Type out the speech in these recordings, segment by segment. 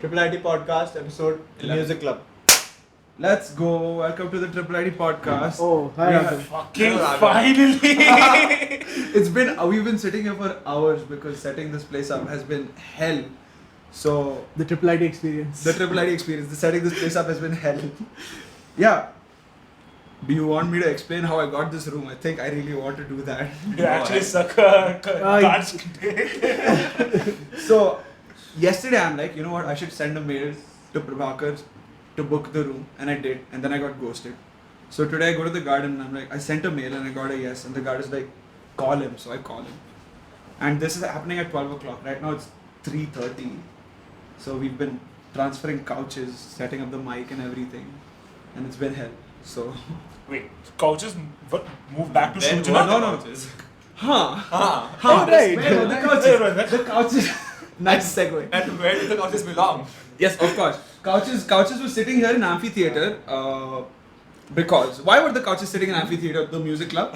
IIIT podcast episode 11. Music Club. Let's go. Welcome to the IIIT podcast. Oh, hi. Fucking finally! We've been sitting here for hours because setting this place up has been hell. So The IIIT experience. the setting this place up has been hell. Yeah. Do you want me to explain how I got this room? I think I really want to do that. You actually suck cards. So yesterday I'm like, you know what? I should send a mail to Prabhakar to book the room, and I did, and then I got ghosted. So today I go to the garden and I'm like, I sent a mail and I got a yes, and the guard is like, call him. So I call him, and this is happening at 12 o'clock. Right now it's 3:30. So we've been transferring couches, setting up the mic and everything, and it's been hell. So Wait, couches move back to Then Sujana? no. Oh, right. The couches. Nice segue. And where do the couches belong? Yes, of course. Couches were sitting here in Amphitheatre because why were the couches sitting in Amphitheatre, the music club?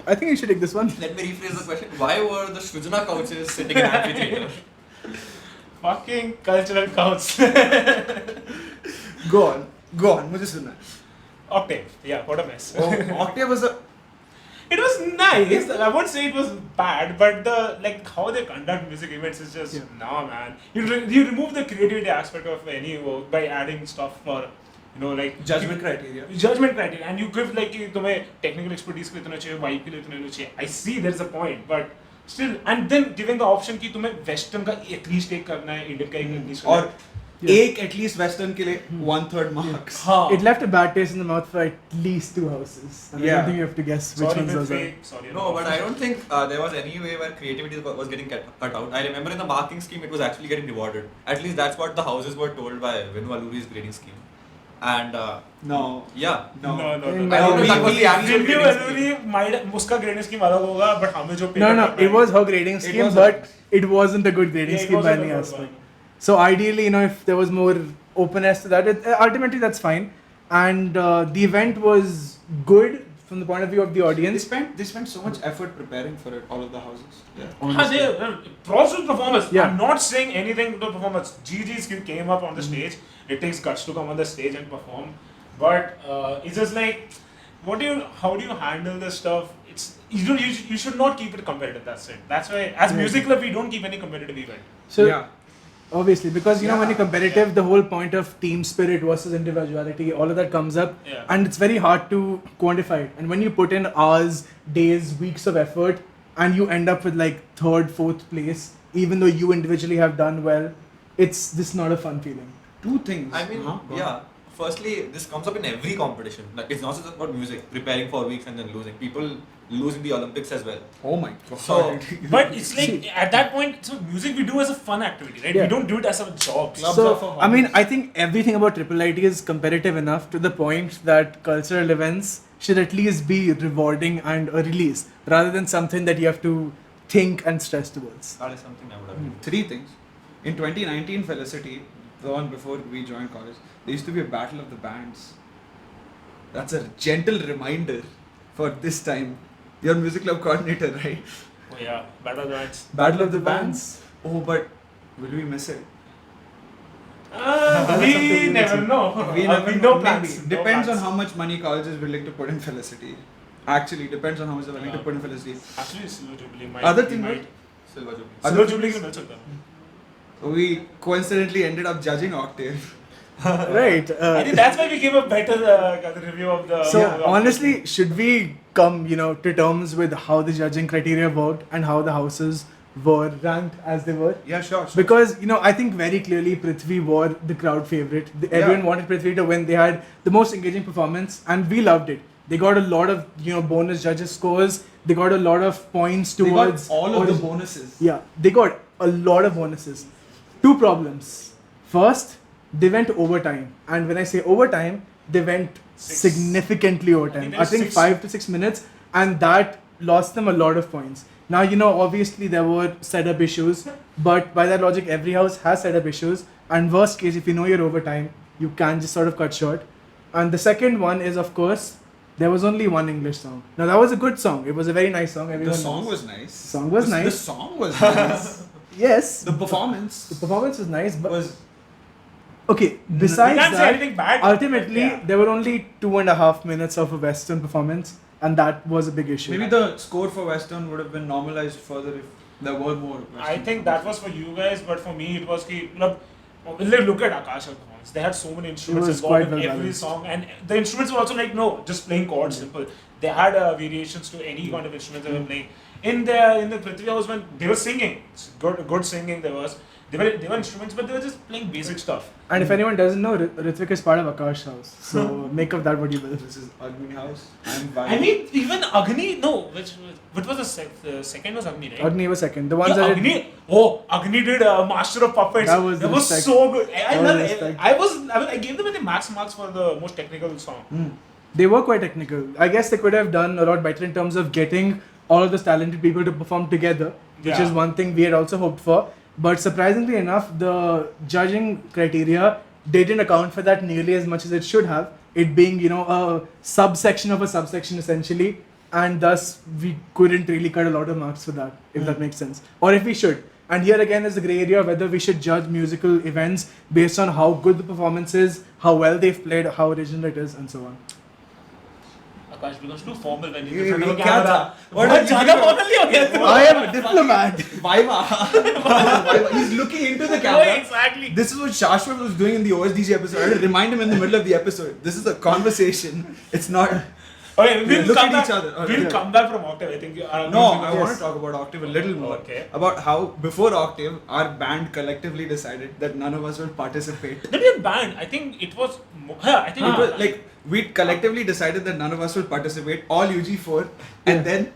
I think you should take this one. Let me rephrase the question. Why were the Shrujana couches sitting in Amphitheatre? Fucking cultural couch. Go on. मुझे सुनना है. Octave, yeah, what a mess. Octave was a. It was nice. I won't say it was bad, but how they conduct music events is just nah, man. You remove the creativity aspect of any work by adding stuff for Judgment criteria. And you give कि तुम्हें technical expertise के लिए इतना चाहिए, vibe के लिए इतना चाहिए. I see there's a point, but still, and then giving the option कि तुम्हें western का at least एक करना है, Indian का एक at least करना है. और एक at least western के लिए 1/3 marks. It left a bad taste in the mouth for at least 2 houses. And I don't think you have to guess which ones those are. Sorry. No, but I don't think there was any way where creativity was getting cut out. I remember in the marking scheme it was actually getting rewarded. At least that's what the houses were told by Vinu Alluri's grading scheme. And No. yeah. No. I don't know that was the actual grading scheme. उसका grading scheme अलग होगा, but हमें जो No, it was her grading scheme, but it wasn't a good grading scheme by any aspect. So ideally, if there was more openness to that, ultimately that's fine. And the event was good from the point of view of the audience. They spent so much effort preparing for it, all of the houses. Yeah. Props to the performance. Yeah. I'm not saying anything to the performance. Gigi's came up on the stage. It takes guts to come on the stage and perform. But it's just like, how do you handle this stuff? You should not keep it competitive. That's it. That's why as music club we don't keep any competitive event. So yeah. Obviously, because when you're competitive, the whole point of team spirit versus individuality, all of that comes up, and it's very hard to quantify it. And when you put in hours, days, weeks of effort, and you end up with 3rd, 4th place, even though you individually have done well, it's just not a fun feeling. 2 things. I mean, yeah. Firstly, this comes up in every competition. It's not just about music, preparing for weeks and then losing. People lose in the Olympics as well. Oh my god. So, but it's at that point, so music we do as a fun activity, right? Yeah. We don't do it as a job. I think everything about IIIT is competitive enough to the point that cultural events should at least be rewarding and a release, rather than something that you have to think and stress towards. that is something I would have 3 things. In 2019 Felicity, the one before we joined college, there used to be a battle of the bands. That's a gentle reminder for this time. You're music club coordinator, right? Oh yeah, Battle of the Bands. Battle of the bands. Oh, but will we miss it? We never know. We never no know. plans. Maybe. Depends on how much money college is willing to put in Felicity. Actually, depends on how much they're willing to put in Felicity. Actually, Silver Jubilee might. Other thing, might. right? Silver Jubilee. Silver Jubilee can also come. We coincidentally ended up judging Octave. Right. I think that's why we gave a better review of the. So honestly, should we come, to terms with how the judging criteria worked and how the houses were ranked as they were? Yeah, sure. Because I think very clearly Prithvi were the crowd favorite. Everyone wanted Prithvi to win. They had the most engaging performance, and we loved it. They got a lot of bonus judges scores. They got a lot of points towards they got all of the bonuses. Yeah, they got a lot of bonuses. 2 problems. First, they went overtime, and when I say overtime, they went significantly overtime. I think 5 to 6 minutes, and that lost them a lot of points. Now, obviously there were setup issues, but by that logic, every house has setup issues, and worst case, if you know you're overtime, you can just sort of cut short. And the second one is, of course, there was only one English song. Now, that was a good song. It was a very nice song. The song was nice. Song was nice. The song was nice. Yes. The performance The performance was nice, but was okay. We Besides can't say that, anything bad. ultimately Yeah. there were only 2.5 minutes of a Western performance, and that was a big issue. maybe the score for Western would have been normalized further if there were more. I Western think that was for you guys, but for me it was look at Akash's performance. They had so many instruments was involved quite in well every balanced. song, and the instruments were also like just playing chords, simple. They had variations to any kind of instruments they were playing. In the Prithvi House when they were singing, good singing there was. They were instruments, but they were just playing basic stuff. And if anyone doesn't know, Ritvik is part of Aakash House, so make of that what you will. This is Agni House. I'm I mean, even Agni, which was the second was Agni, right? Agni was second. The ones Yeah, that Agni. Agni did Master of Puppets. That was respect. so good. I That was love it. respect. I gave them the max marks for the most technical song. they were quite technical. I guess they could have done a lot better in terms of getting all of those talented people to perform together, which Yeah. is one thing we had also hoped for. But surprisingly enough, the judging criteria didn't account for that nearly as much as it should have. It being, a subsection of a subsection essentially, and thus we couldn't really cut a lot of marks for that, if that makes sense. Or if we should. And here again is the grey area whether we should judge musical events based on how good the performance is, how well they've played, how original it is, and so on. Akash becomes too formal when ये- he's in front ये of a क्या camera. था? What बहुत did you ज़्यादा do? formal ही हो गया तू। I am a diplomat. Viva. He's looking into the Oh, camera. exactly. This is what Shashwat was doing in the OSDG episode. I had to remind him in the middle of the episode. This is a conversation. It's not. Okay, we'll look come at back. each other. We'll Yeah. come back from Octave. I think. No, I Yes. want to talk about Octave a little more. Okay. About how before Octave, our band collectively decided that none of us would participate. Not even banned. I think it was. I think It was like we collectively decided that none of us would participate. All UG4, and then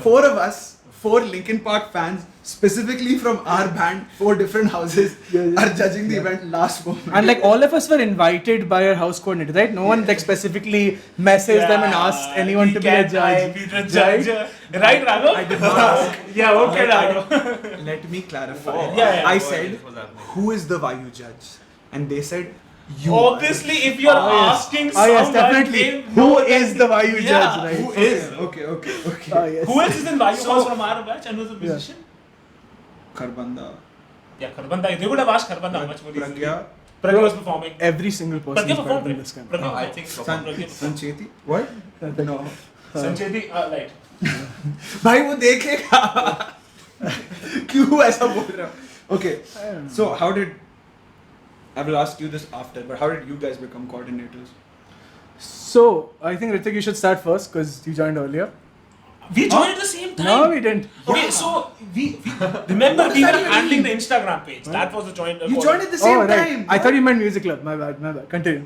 four of us, 4 Linkin Park fans, specifically from our band, 4 different houses, are judging the event last moment. And like all of us were invited by our house coordinator, right? No one like specifically messaged them and asked anyone to be a judge. Judge. Right, Raghav? I did not ask. Yeah, okay, I Raghav. Let me clarify. Yeah, I What said, was happening? who is the Vayu judge? And they said, you. Obviously, if you're Oh, yes. asking Oh yes, someone, definitely. they Who know is that- the Vayu Yeah, judge, right? Who Are. is? Okay. Oh, yes. Who else is in Vayu So- House from our batch and was a musician? Kharbanda. Yeah, Kharbanda. They would have asked Kharbanda much more easily. Pragya. Pragya was performing. Every single person Pragya is better performed, than right? this guy. Pragya No, I performed. think San, Pragya performed. Sancheti? What? No. Sancheti, right. भाई वो देखेगा क्यों ऐसा बोल रहा हो? Okay, so how did I will ask you this after, but how did you guys become coordinators? So I think Ritvik, you should start first because you joined earlier. We joined at the same time. No, we didn't. Okay, so we remember we does were that handling mean? the Instagram page. That was the joint. You joined at the same Oh, right. time. I thought you meant music club. My bad. Continue.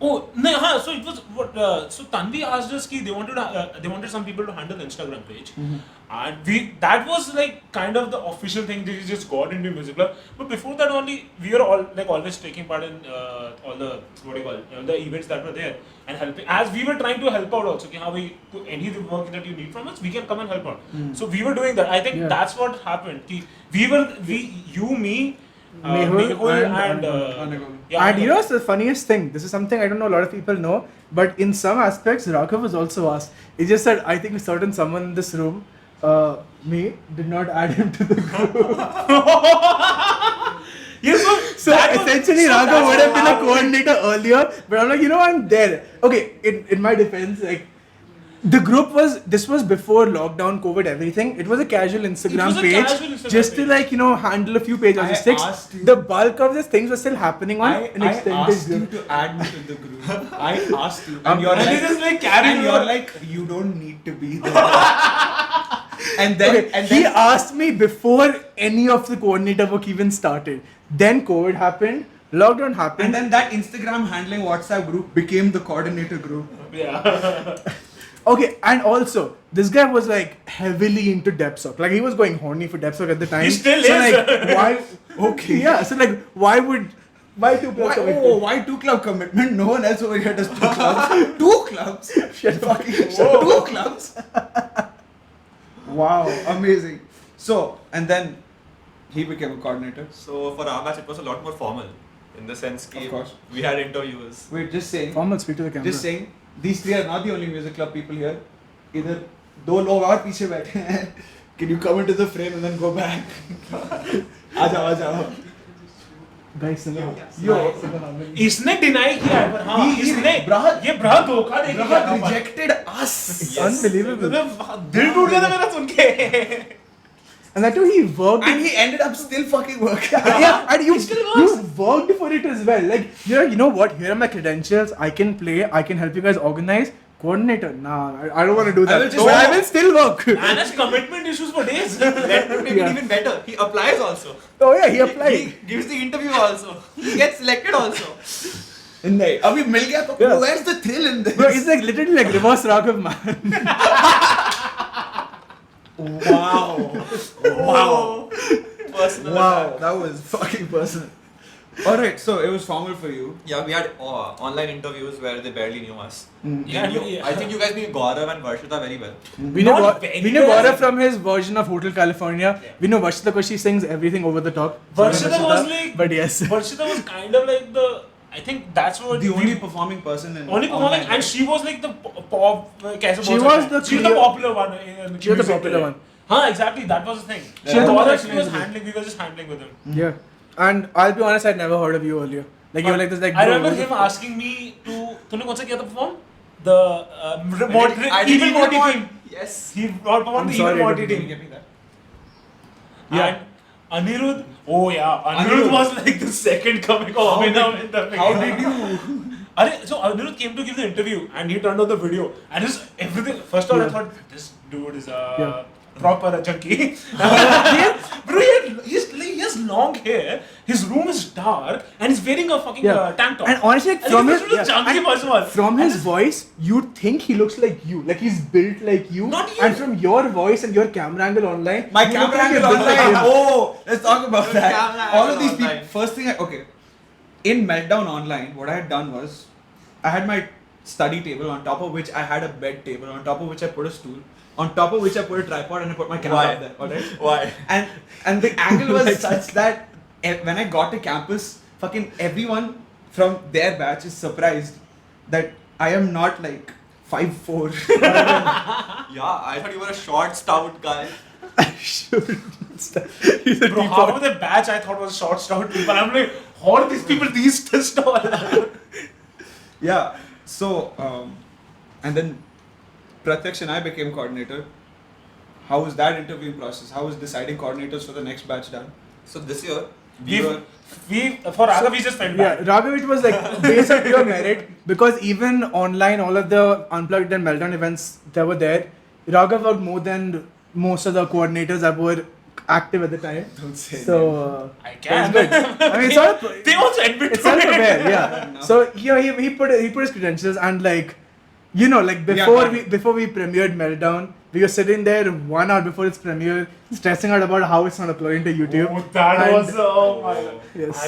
Oh no, so it was what? So Tanvi asked us ki they wanted some people to handle the Instagram page, and that was like kind of the official thing. They just got into music club. But before that, only we were all like always taking part in all the the events that were there and helping. As we were trying to help out also, ki how any of the work that you need from us, we can come and help out. So we were doing that. I think Yeah. that's what happened. Ki you, me. Mehul and Anagol. yeah, And you know what's the funniest thing? This is something I don't know a lot of people know, but in some aspects, Raghav was also asked. He just said, I think someone in this room, me, did not add him to the group. Yes, So essentially, Raghav would have been a coordinator earlier, but I'm like, I'm there. Okay, in my defense, like, the group this was before lockdown, COVID, everything. It was a casual Instagram was a page, casual Instagram just to page. like, handle a few page I logistics. asked you- The bulk of these things were still happening on I an extended asked you group. to add me to the group. I asked you, and you're and like, they just like carried and you you're on. like, you don't need to be there. and then, Okay, and he then, asked me before any of the coordinator work even started. Then COVID happened, lockdown happened. and then that Instagram handling WhatsApp group became the coordinator group. Yeah. Okay, and also this guy was like heavily into DepSoc. Like he was going horny for DepSoc at the time. He still so is. Like, why? Okay, yeah. So like, why two Why, why 2 club commitment? No one else over here does 2 clubs. 2 clubs? Fucking 2 clubs? Wow, amazing. So, and then he became a coordinator. So for our batch, it was a lot more formal in the sense Of that course. we had interviewers. Wait, just saying. Formal, speak to the camera. Just saying, these 3 are not the only music club people here. Either 2 लोग और पीछे बैठे हैं. Can you come into the frame and then go back? आजा. Guys, सुनो. Yo. इसने deny किया है, पर हाँ इसने Brahad- ये ब्राहद धोखा दे के किया Brahad था, पर- rejected us. It's unbelievable. दिल टूट गया था मेरा सुन के. And that too, he worked. And he ended up still fucking working. Yeah, and you still works. worked for it as well. Like, you know what? Here are my credentials. I can play. I can help you guys organize. Coordinator? Nah, I don't want to do that. I will just- But I will still work. Man has commitment issues for days. Let me make Yeah. it even better. He applies also. Oh yeah, he applied. He gives the interview also. He gets selected also. नहीं अभी मिल गया तो Yeah. where's the thrill in this? Bro, it's like literally like reverse Raghav, man. Wow. Personal Wow, attack. that was fucking personal. Alright, so it was formal for you. Yeah, we had online interviews where they barely knew us. Yeah, I think you guys knew Gaurav and Varshita very well. We know, Not very we know well. Gaurav from his version of Hotel California. Yeah. We know Varshita because she sings everything over the top. Varshita was like, But yes. Varshita was kind of like the, I think that's what The only performing person in only performing, online, and she was like the pop. कैसे She बोल was सकते हैं? the she was the clear- popular one. In She was the music popular today. one. हाँ, exactly. That was the thing. She was the Gaurav, most she was recognizable. handling. We were just handling with him. Yeah. And I'll be honest, I'd never heard of you earlier. Like you were like this, like. I bro, remember what the him fuck? asking me to. तूने कौन सा किया था perform? The I did Evil Evil Morty Morty. team. Yes. He performed I'm the sorry, Evil Morty I team. didn't Yeah. And Anirudh. Oh yeah, Anirudh was like the second coming of Abhinav in the How beginning. did you? So Anirudh came to give the interview and he turned on the video and his everything. First of all, I Yeah. thought this dude is a Yeah. proper junkie. Bro, he has long hair. His room is dark and he's wearing a fucking Yeah. tank top. And honestly, like, And from he's his, a junkie and first of all. from his voice, you'd think he looks like you. Like he's built like you. Not you. And from your voice and your camera angle online, My you look camera like angle you're built like online. him. Oh, let's talk about Your that. camera All of angle these people. online. First thing, okay. In Meltdown Online, what I had done was, I had my study table on top of which I had a bed table, on top of which I put a stool, on top of which I put a tripod and I put my camera Why? up there. Alright. Why? And the angle was such that when I got to campus, fucking everyone from their batch is surprised that I am not like 5'4". Yeah, I thought you were a short, stout guy. He's a Bro, deep half of the batch I thought was short, stout people. I'm like, how are these people these tall? Yeah. So, and then Pratyaksh and I became coordinator. How was that interviewing process? How was deciding coordinators for the next batch done? So this year, we for Raghav we just felt Yeah, bad. Raghav, it was like based on pure merit because even online, all of the unplugged and meltdown events that were there, Raghav worked more than most of the coordinators that were active at the time. Don't say So I can. it's good. I mean, it's not. They also admit It's to it. self-aware, yeah. So he put his credentials and like, you know, like before we premiered Meltdown, we were sitting there 1 hour before its premiere, stressing out about how it's not uploading to YouTube. Oh, that And- was oh my god. Yes.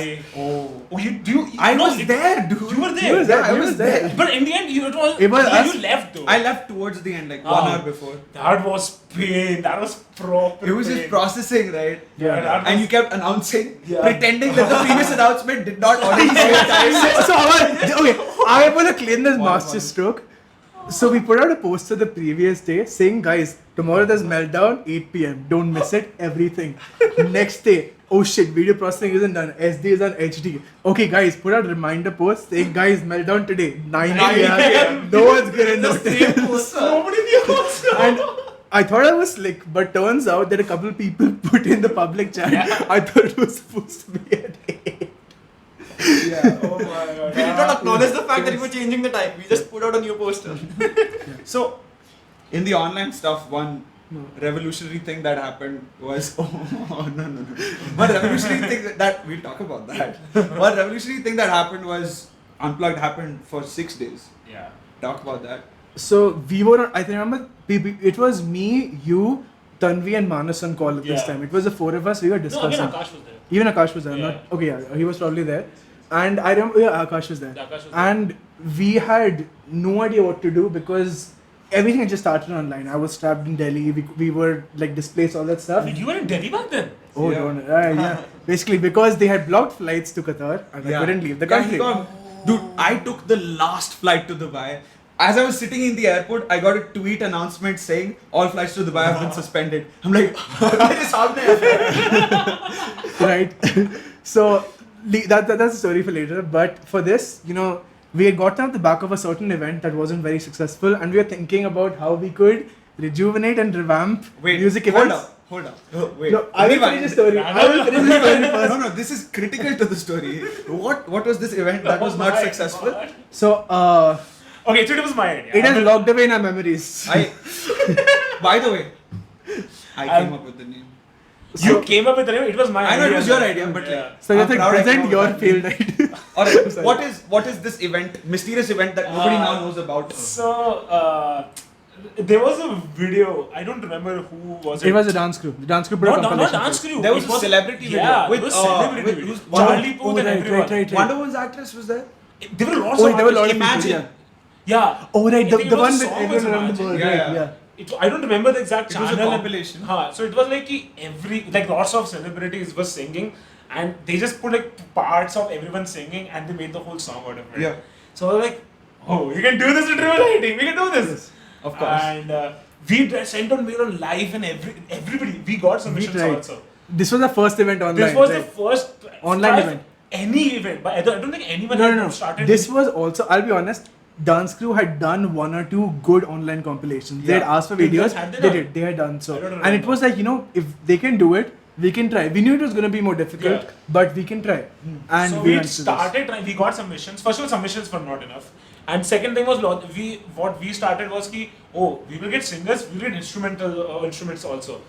I was there, dude. You were there. He was there. Yeah, I he was was there. there. But in the end, It was us. you left though. I left towards the end, like Oh. 1 hour before. That was pain. That was proper. It was just pain. processing, right? Yeah. that And was- you kept announcing, Yeah. pretending that the previous announcement did not already say time. Okay, I want to claim this One. master stroke. So we put out a poster the previous day saying, guys, tomorrow there's Meltdown, 8 p.m. Don't miss it, everything. Next day, oh shit, video processing isn't done. SD is on HD. Okay, guys, put out a reminder post saying, guys, Meltdown today, 9 p.m. No one's gonna notice. Nobody knew. And I thought I was slick, but turns out that a couple people put in the public chat. I thought it was supposed to be at 8. Yeah. Oh my god. We did not acknowledge the fact that you were changing the time. We just put out a new poster. So, in the online stuff, one revolutionary thing that happened was no. One revolutionary thing that we'll talk about that. One revolutionary thing that happened was Unplugged happened for 6 days. Yeah. Talk about that. So we were, I remember, it was me, you, Tanvi and Manas on call at this Yeah. time. It was the four of us, we were No, discussing. again, Aakash was there. Even Aakash was there. Yeah. Not, okay, yeah, he was probably there. And I remember, yeah, Aakash was there. Yeah, Aakash was there. And we had no idea what to do because everything had just started online. I was trapped in Delhi. We were like displaced, all that stuff. You were in Delhi back then? Oh, Yeah. don't. Yeah. Basically, because they had blocked flights to Qatar and I couldn't leave the country. Dude, I took the last flight to Dubai. As I was sitting in the airport, I got a tweet announcement saying all flights to Dubai have been suspended. I'm like, मेरे सामने है. Right. So that's a story for later. But for this, we had gotten at the back of a certain event that wasn't very successful, and we were thinking about how we could rejuvenate and revamp music events. Hold up. Wait. No, I will finish the story. First. No, this is critical to the story. What was this event that was not successful? God. So, Okay, so it was my idea. it is locked away in our memories. By the way, I came up with the name. You came up with the name. It was my idea. I know it was your idea, but Yeah. like, So you I'm think proud I present came up your with that failed name. idea. Alright, what is this event, mysterious event that nobody now knows about? So, there was a video. I don't remember who was it. It was a dance crew. The dance crew put a not compilation. dance crew. There was It a celebrity video Yeah, with, it was celebrity with video. who's- Charlie Oh, Puth and right, everyone. right. Wonder Woman's actress was there? There were lots Oh, of there were a lot of Imagine. people. Yeah. Oh, right. I The think it was one a with song everyone was around the Imagine. world. Yeah, Right, yeah. I don't remember the exact It channel. was a compilation. So it was like lots of celebrities were singing, and they just put like parts of everyone singing, and they made the whole song out of it. Yeah. So I was like, oh, you can do this in reality. We can do this. Of course. And we sent on mail on live, and everybody we got submissions tried. also. This was the first event online. This was right? the first Online event. Any event, but I don't think anyone No, had no, no. started. This was also, I'll be honest, Dance Crew had done one or two good online compilations. They had Yeah. asked for They videos. just had they They done? did. They had done so. I don't And it remember. was like, if they can do it, we can try. We knew it was going to be more difficult, Yeah. but we can try. And So we we went to this. started trying. We got submissions. First of all, submissions were not enough. And second thing was what we started was we will get singers, we will get instruments also.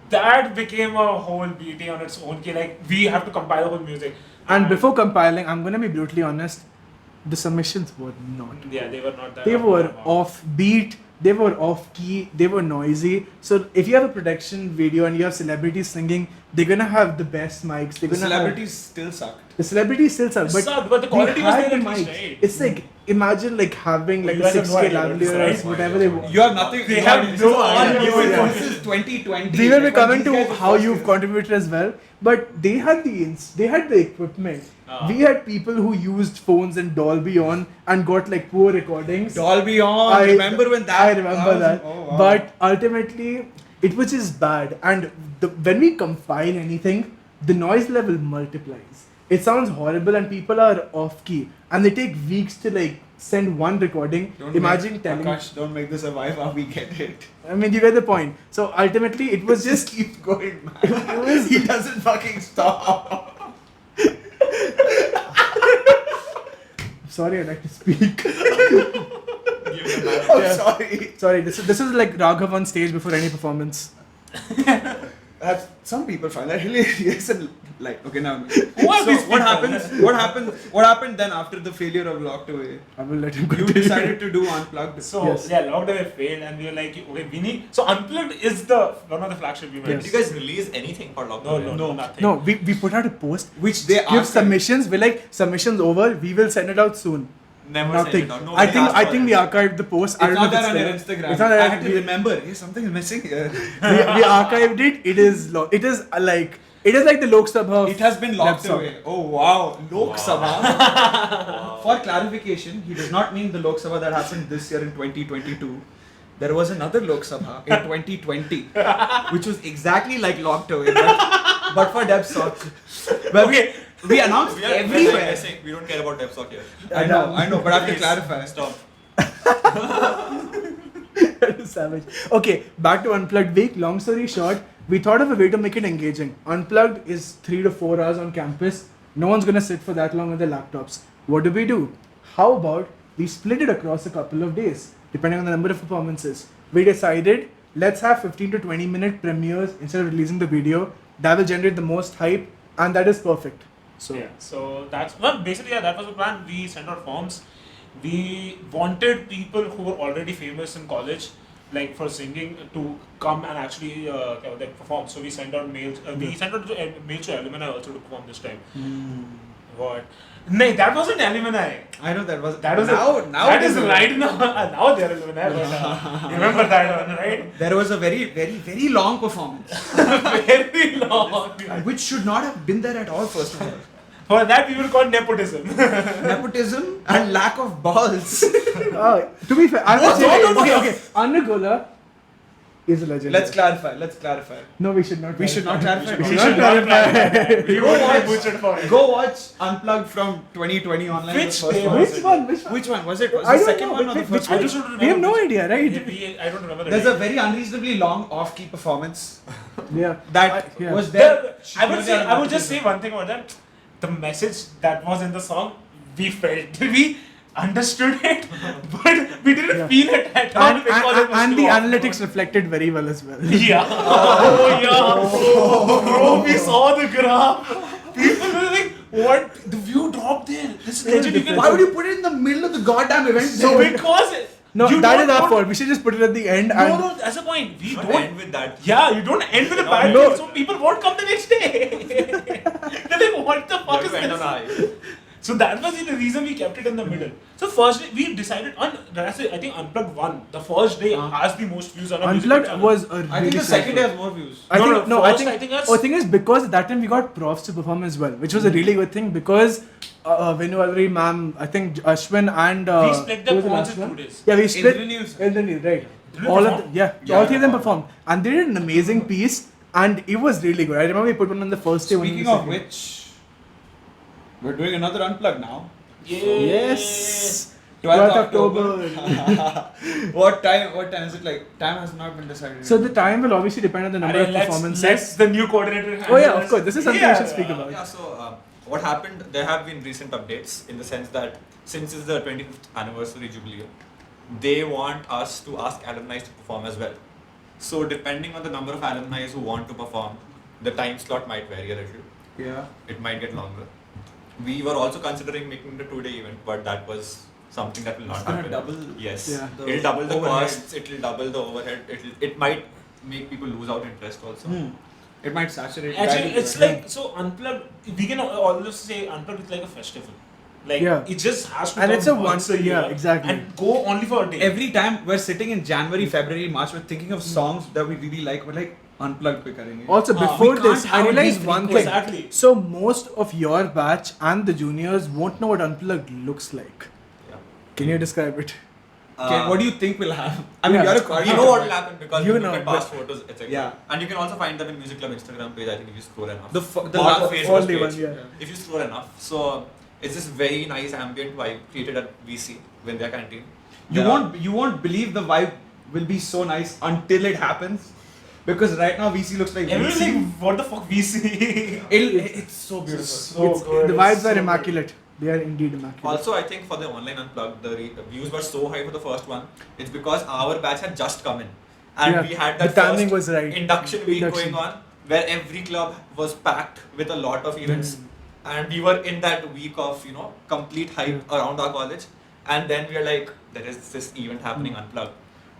That became a whole BT on its own. Like we have to compile the whole music. And before compiling, I'm going to be brutally honest, the submissions were not. Yeah, they were not that. They were up. offbeat, they were off key, they were noisy. So if you have a production video and you have celebrities singing, they're gonna have the best mics. They're The gonna celebrities still sucked. Have, the celebrities still suck, but Sucked, but the they quality was had there the at least, mics. right? It's like imagine like having like You a guys have no 6K idea about this, lavaliers, right? whatever they want. You have nothing. They you have this no is all idea new what it info. is. This is 2020. We will be Like, coming these to guys were how first you've year. contributed as well, but they had they had the equipment. We had people who used phones and Dolby on and got like poor recordings. Dolby on. I remember when that? I remember was- that. Oh, wow. But ultimately, it was just bad. And when we compile anything, the noise level multiplies. It sounds horrible, and people are off key, and they take weeks to like send one recording. Imagine telling. Aakash, don't make this a Wi-Fi. We get it. I mean, you get the point. So ultimately, it was Just just. keep going, man. He doesn't fucking stop. Sorry, I'd like to speak. I'm sorry. Sorry, this is like Raghav on stage before any performance. Some people find that hilarious and like okay now. Who are So these what people? happens? What happened then after the failure of Locked Away? I will let him You continue. decided to do Unplugged. So Yes. yeah, Locked Away failed, and we were like, okay, we need. So Unplugged is one of the flagship events. Yes. Did you guys release anything for lockdown? No, nothing. No, we put out a post. which they Give asked submissions. We're like submissions over. We will send it out soon. Never Nothing. sent it out. I Nobody think asked for we it. archived the post. It's I don't know not if there on your there. Instagram. It's not there. I had to remember. Hey, something is missing here. we archived it. It is like the Lok Sabha. It has been locked laptop. away. Oh wow, Lok Sabha. For clarification, he does not mean the Lok Sabha that happened this year in 2022. There was another Lok Sabha in 2020, which was exactly like locked away, but for Deb Sock. Well, Okay. we announced We are everywhere. saying we don't care about DevSock here. I know, but I have to Please, clarify. Stop. Savage. Okay, back to Unplugged week. Long story short, we thought of a way to make it engaging. Unplugged is 3 to 4 hours on campus. No one's gonna sit for that long on their laptops. What do? How about we split it across a couple of days, depending on the number of performances. We decided let's have 15 to 20 minute premieres instead of releasing the video. That will generate the most hype, and that is perfect. So So that was the plan. We sent out forms. We wanted people who were already famous in college, like for singing, to come and actually perform. So we sent out mails. We sent out mails to alumni also to perform this time. What? No, that wasn't alumni. I know that was That was now that it is is right now. Now they are alumni. But, remember that one, right? There was a very long performance, Very long. which should not have been there at all. First of all. For that, we will call nepotism. Nepotism and lack of balls. To be fair, I would say okay. Anugola is a legend. Let's clarify. No, we should not. We should not clarify. We should not clarify. We won't be butchered for it. Go watch Unplugged from 2020 online. Which the first day one. was Which it? one? Which one was it? Was I the don't second know. one or the Which first I one? just don't remember. We have no idea, right? I don't remember the There's day. a very unreasonably long off-key performance Yeah. that Yeah. was there. I would just say one thing about that. The message that was in the song, we felt, we understood it, but we didn't feel it at all because it was And too the off. analytics reflected very well as well. Yeah. Oh yeah. Bro, we saw the graph. People were like, what? The view dropped there. This is legend. You can- Why would you put it in the middle of the goddamn event? So because No, you that don't is our want- fault. We should just put it at the end. No, that's the point. We Don't don't. end with that. Yeah, you don't end with a bad No. thing, so people won't come the next day. They're like, what the fuck You is have to end on a this? high. So that was the reason we kept it in the middle. So first day we decided on, I think Unplugged won. The first day has the most views on our music Unplugged channel. was a really I think the second day sad has more views. I No, think no, I first think I think that's- the thing is because at that time we got profs to perform as well, which was a really good thing because Venuvalari ma'am, I think Ashwin and we split the who was the performance last in one? 2 days. Yeah, we split. News. In the news, right? Did All they of perform? all three of them performed, and they did an amazing piece, and it was really good. I remember we put one on the first day. one on Speaking the of second. which, we're doing another Unplugged now. Yes. 12th 12th October. What time is it like? Time has not been decided. So the time will obviously depend on the number of performances. Let's the new coordinator Oh yeah, handle of course. This is something we should speak about. Yeah, so what happened, there have been recent updates in the sense that since it's the 25th anniversary jubilee, they want us to ask alumni to perform as well. So depending on the number of alumni who want to perform, the time slot might vary a little. Yeah. It might get longer. We were also considering making it a 2-day event, but that was something that will not It's gonna happen. double. Yes. Yeah. It'll double the overhead. costs, it'll double the overhead, it might make people lose out interest also. It might saturate. Actually, value, it's right? like so Unplugged. We can always say Unplugged is like a festival. Like Yeah. it just has to And come it's a once a year. yeah, exactly. And go only for a day. Every time we're sitting in January, February, March, we're thinking of songs that we really like. We're like Unplugged pe karenge. Also, Ah, before we this, can't I have realized these one thing. Exactly. So most of your batch and the juniors won't know what Unplugged looks like. Yeah. Can you describe it? Okay, what do you think will happen? I mean, Yeah. you're a You coordinator. know what will happen because You you know, look at past photos, etc. Yeah. And you can also find them in Music Club Instagram page, I think if you scroll enough. The Or last Facebook only page, one, yeah. if you scroll enough. So it's this very nice ambient vibe created at VC, Vindhya Canteen. You won't believe the vibe will be so nice until it happens. Because right now VC looks like Everyone's VC. like, what the fuck we see? It's so beautiful. So good. The vibes It's so are good. immaculate. They are indeed immaculate. Also, I think for the online Unplugged, the views were so high for the first one. It's because our batch had just come in. And Yeah, we had the that timing first was right. induction week Induction. going on where every club was packed with a lot of events. And we were in that week of, complete hype around our college. And then we are like, there is this event happening Unplugged.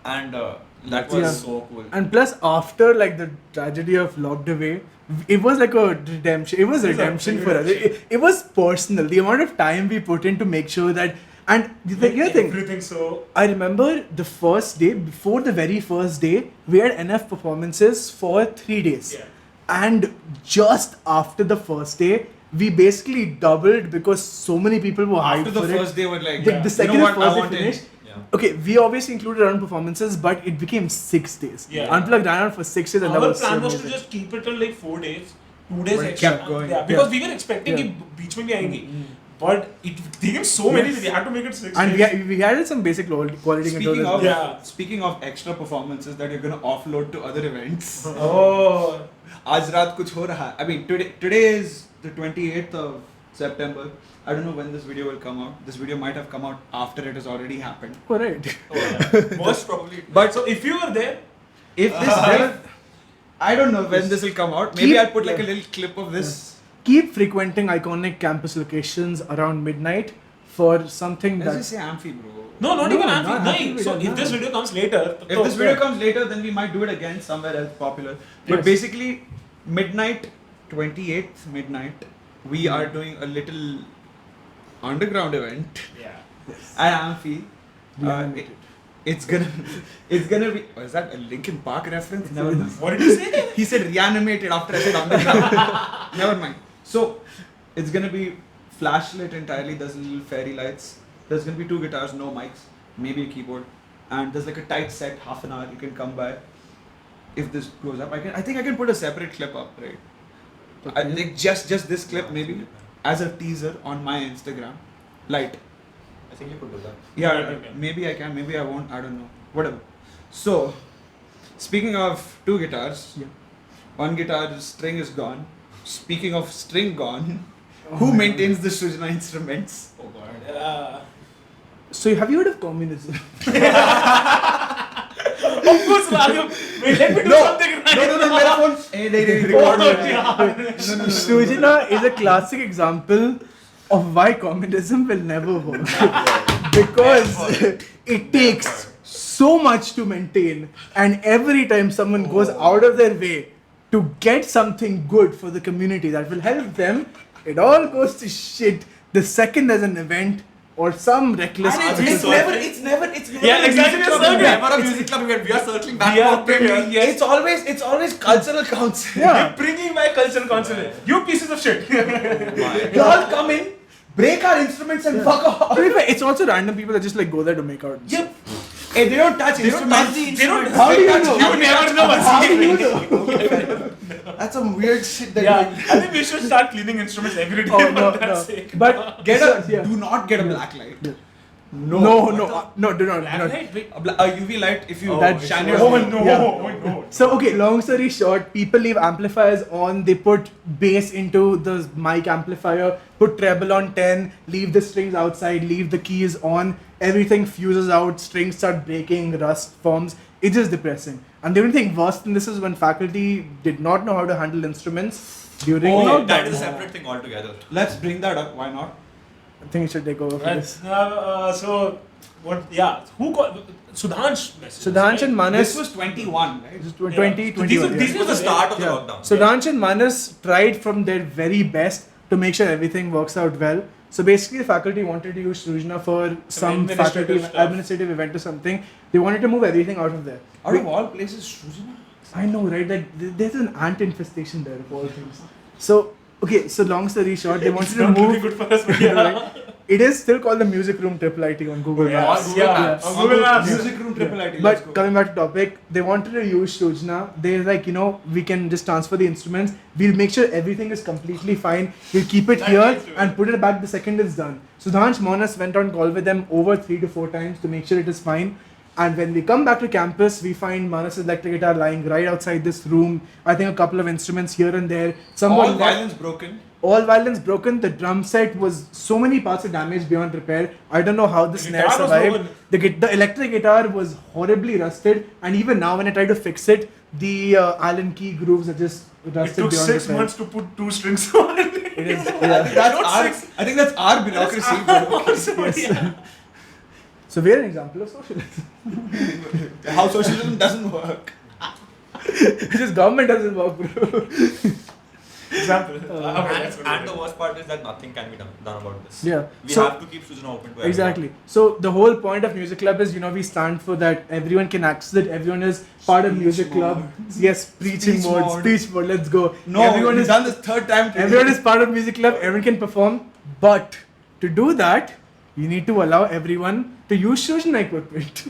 And that was Yeah. so cool. And plus, after like the tragedy of Locked Away, it was like a redemption. It was a redemption for us. It was personal. The amount of time we put in to make sure that. And the other thing, Everything so. I remember the first day, before the very first day, we had enough performances for 3 days. Yeah. And just after the first day, we basically doubled because so many people were hyped After the for first it. day, we're like, The second you know and what, I first day want in. finished. Yeah. Okay, we obviously included our own performances, but it became 6 days. Yeah. Unplugged ran on for 6 days, and that Our was so plan was to amazing. just keep it till like 4 days, 2 days But it extra. kept going. Yeah, because Yeah. we were expecting Yeah. it beach mein bhi aayegi. But it became so many that we had to make it 6 And days. we added some basic quality control. Speaking as of, well. Yeah. speaking of extra performances that you're gonna offload to other events. Oh. आज रात कुछ हो रहा है. I mean, today is the 28th of September. I don't know when this video will come out. This video might have come out after it has already happened. Correct. Most probably. But So if you were there, if this, I don't know when this will come out. Maybe Keep- I'll put like a little clip of this. Keep frequenting iconic campus locations around midnight for something Let's that. just say Amphi, bro. no, not No, even not Amphi. Amphi, So no. if this video comes later, If this video comes later, then we might do it again somewhere else popular. But Yes. basically, midnight, 28th midnight, we are doing a little underground event Yeah. at Amphi. We Uh, animated. it's gonna be. Oh, is that a Linkin Park reference? Never mind. What did you say? He said reanimated after I said underground. Never mind. So It's gonna be flashlit entirely. There's little fairy lights. There's gonna be 2 guitars, no mics, maybe a keyboard, and there's like a tight set, half an hour. You can come by. If this goes up, I think I can put a separate clip up, right? I think just this clip maybe as a teaser on my Instagram. Light. I think you could do that. Yeah, Okay. maybe I can, maybe I won't. I don't know. Whatever. So, speaking of 2 guitars, Yeah. one guitar string is gone. Speaking of string gone, who maintains the Shrujana instruments? Oh god. So have you heard of communism? Of course, Raghav. Wait, let me do something right. No, my phone. Hey, record me. Shrujana is a classic example of why communism will never work. Because it takes so much to maintain, and every time someone goes out of their way to get something good for the community that will help them, it all goes to shit the second there's an event or some reckless It's never. Yeah, exactly. It's never a music club event. We are circling back to Octave. It's always cultural council. Yeah. You're bringing my cultural council. You pieces of shit. You all come in, break our instruments and fuck off. To be fair, it's also random people that just like go there to make out. Yep. Hey, they don't touch instruments. They don't. How do you touch- know? You never know what's How do you happening. know? That's some weird shit that Yeah, I think we should start cleaning instruments every day Oh, for no, that no. sake. But yeah. do not get a black light. Yeah. No, No, do not. Black Do not. light? Wait. A UV light if you That- shine your Oh phone. no! Yeah. Oh no! So okay, long story short, people leave amplifiers on, they put bass into the mic amplifier, put treble on 10, leave the strings outside, leave the keys on, everything fuses out, strings start breaking, rust forms. It's just depressing. And the only thing worse than this is when faculty did not know how to handle instruments during Oh, lockdown. that is a separate thing altogether. Let's bring that up. Why not? I think you should take over for this. So what? Yeah. Who called? Sudhansh messaged. Sudhansh and Manas. This was 21, right? This is Yeah. 2021. This was the start of the Yeah. lockdown. So Ranch and Manas tried from their very best to make sure everything works out well. So basically, the faculty wanted to use Shrujana for some administrative faculty stuff. administrative event or something. They wanted to move everything out of there. Out of all places, Shrujana? I know, right? Like there's an ant infestation there of all things. So okay, so long story short, they wanted It's to not looking move. good for us, but yeah. Right? It is still called the Music Room IIIT on Google Yeah, Maps. yeah. Yes. On Google Maps. Music room triple IT. let's But go. coming back to topic, they wanted to use Shrujana. They're like, we can just transfer the instruments. We'll make sure everything is completely fine. We'll keep it That here means to and put it back the second it's done. Sudhansh Monas went on call with them over 3 to 4 times to make sure it is fine. And when we come back to campus, we find Manas's electric guitar lying right outside this room. I think a couple of instruments here and there. Someone all left- violins broken. all violins broken. The drum set was so many parts are damaged beyond repair. I don't know how the snare guitar was survived. broken. The electric guitar was horribly rusted, and even now when I try to fix it, the Allen key grooves are just It rusted took beyond 6 repair. months to put 2 strings on it. It is, I think that's our bureaucracy, bro. yes. So we're an example of socialism. How socialism doesn't work. Just government doesn't work, bro. Example. And the worst part is that nothing can be done about this. Yeah. We So- have to keep Shrujana open to everyone. Exactly. So the whole point of Music Club is, we stand for that everyone can access it. Everyone is part of Speech Music Club. mode. Yes, preaching Speech mode, mode. speech mode. Let's go. No, everyone we've is done this third time today. everyone is part of Music Club. Everyone can perform, but to do that, you need to allow everyone to use Shrujana equipment.